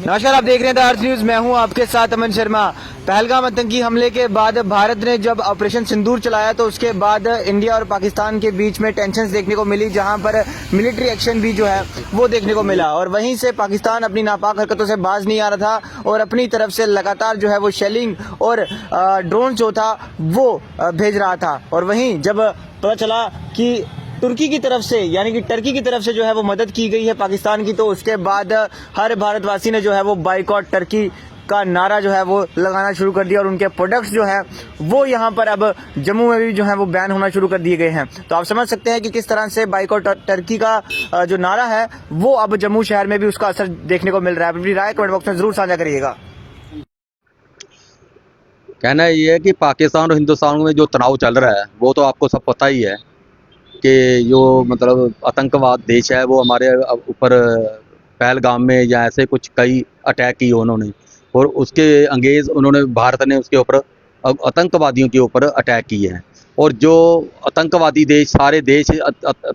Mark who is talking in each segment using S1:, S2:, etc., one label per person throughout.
S1: नमस्कार, आप देख रहे हैं द अर्थ न्यूज। मैं हूं आपके साथ अमन शर्मा। पहलगाम आतंकी हमले के बाद भारत ने जब ऑपरेशन सिंदूर चलाया तो उसके बाद इंडिया और पाकिस्तान के बीच में टेंशन्स देखने को मिली, जहां पर मिलिट्री एक्शन भी जो है वो देखने को मिला। और वहीं से पाकिस्तान अपनी नापाक हरकतों से बाज नहीं आ रहा था और अपनी तरफ से लगातार जो है वो शेलिंग और ड्रोन जो था वो भेज रहा था। और वहीं जब पता चला कि तुर्की की तरफ से यानी कि टर्की की तरफ से जो है वो मदद की गई है पाकिस्तान की, तो उसके बाद हर भारतवासी ने जो है वो बाइकॉट टर्की का नारा जो है वो लगाना शुरू कर दिया और उनके प्रोडक्ट्स जो है वो यहाँ पर अब जम्मू में भी जो है वो बैन होना शुरू कर दिए गए हैं। तो आप समझ सकते हैं कि किस तरह से बाइकॉट टर्की का जो नारा है वो अब जम्मू शहर में भी उसका असर देखने को मिल रहा है। अपनी राय कमेंट बॉक्स में जरूर साझा करिएगा।
S2: कहना ये है कि पाकिस्तान और हिंदुस्तान में जो तनाव चल रहा है वो तो आपको सब पता ही है कि जो मतलब आतंकवाद देश है वो हमारे ऊपर पहलगाम में या ऐसे कुछ कई अटैक किए उन्होंने, और उसके अंगेज उन्होंने भारत ने उसके ऊपर आतंकवादियों के ऊपर अटैक किए हैं। और जो आतंकवादी देश सारे देश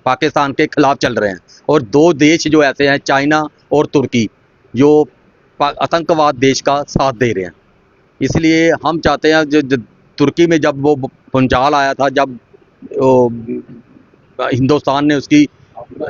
S2: पाकिस्तान के खिलाफ चल रहे हैं, और दो देश जो ऐसे हैं चाइना और तुर्की जो आतंकवाद देश का साथ दे रहे हैं। इसलिए हम चाहते हैं जो तुर्की में जब वो भूचाल आया था, जब हिंदुस्तान ने उसकी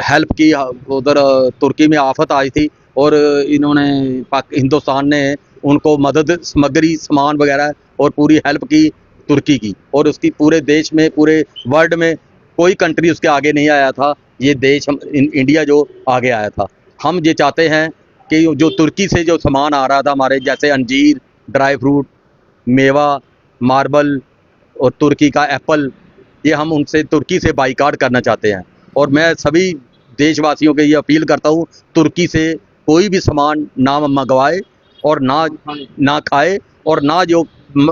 S2: हेल्प की, उधर तुर्की में आफत आई थी और इन्होंने हिंदुस्तान ने उनको मदद सामग्री सामान वगैरह और पूरी हेल्प की तुर्की की, और उसकी पूरे देश में पूरे वर्ल्ड में कोई कंट्री उसके आगे नहीं आया था। ये देश इंडिया जो आगे आया था। हम ये चाहते हैं कि जो तुर्की से जो सामान आ रहा था हमारे, जैसे अंजीर, ड्राई फ्रूट, मेवा, मार्बल और तुर्की का एप्पल, ये हम उनसे तुर्की से बाइकाट करना चाहते हैं। और मैं सभी देशवासियों के ये अपील करता हूँ, तुर्की से कोई भी सामान ना मंगवाए और ना खाए, और ना जो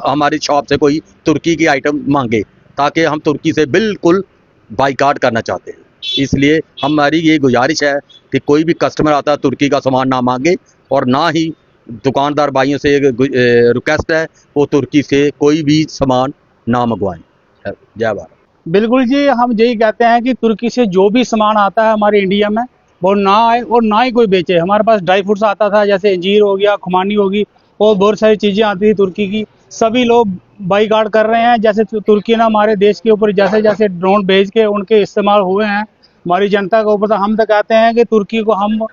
S2: हमारी शॉप से कोई तुर्की की आइटम मांगे, ताकि हम तुर्की से बिल्कुल बाइकाट करना चाहते हैं। इसलिए हमारी ये गुजारिश है कि कोई भी कस्टमर आता है तुर्की का सामान ना मांगे, और ना ही दुकानदार भाइयों से रिक्वेस्ट है वो तुर्की से कोई भी सामान ना मंगवाएं। जय भारत।
S3: बिल्कुल जी, हम यही कहते हैं कि तुर्की से जो भी सामान आता है हमारे इंडिया में वो ना आए और ना ही कोई बेचे। हमारे पास ड्राई फ्रूट्स आता था, जैसे अंजीर हो गया, खुमानी होगी, और बहुत सारी चीज़ें आती थी तुर्की की। सभी लोग बाइकाट कर रहे हैं। जैसे तुर्की ने हमारे देश के ऊपर जैसे जैसे ड्रोन भेज के उनके इस्तेमाल हुए हैं हमारी जनता के ऊपर, तो हम तो कहते हैं कि तुर्की को हम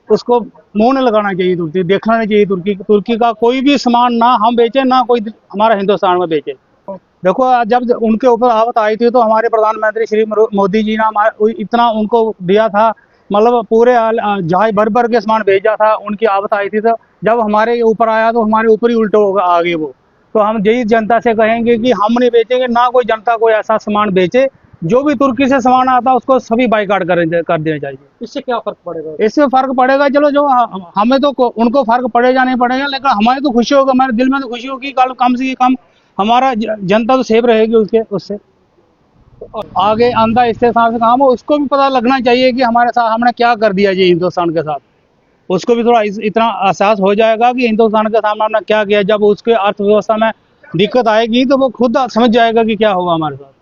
S3: उसको मुंह नहीं लगाना चाहिए, तुर्की देखना नहीं चाहिए। तुर्की का कोई भी सामान ना हम बेचे, ना कोई हमारा हिंदुस्तान में बेचे। देखो, जब उनके ऊपर आफत आई थी तो हमारे प्रधानमंत्री श्री मोदी जी ने इतना उनको दिया था, मतलब पूरे जहाज भर भर के सामान भेजा था। उनकी आफत आई थी तो जब हमारे ऊपर आया तो हमारे ऊपर ही उल्टे होगा आ गए वो। तो हम यही जनता से कहेंगे कि हम नहीं बेचेंगे, ना कोई जनता कोई ऐसा सामान बेचे। जो भी तुर्की से सामान आता है उसको सभी बाइकाट कर देना चाहिए।
S4: इससे क्या फर्क पड़ेगा?
S3: इससे फर्क पड़ेगा, चलो जो हमें तो उनको फर्क पड़ेगा नहीं पड़ेगा, लेकिन हमारे तो खुशी होगा, हमारे दिल में तो खुशी होगी। कम से कम हमारा जनता तो सेफ रहेगी उससे। आगे आंदा इससे साथ काम हो, उसको भी पता लगना चाहिए कि हमारे साथ हमने क्या कर दिया जी हिंदुस्तान के साथ। उसको भी थोड़ा इतना एहसास हो जाएगा कि हिंदुस्तान के सामने हमने क्या किया। जब उसके अर्थव्यवस्था में दिक्कत आएगी तो वो खुद समझ जाएगा कि क्या होगा हमारे साथ।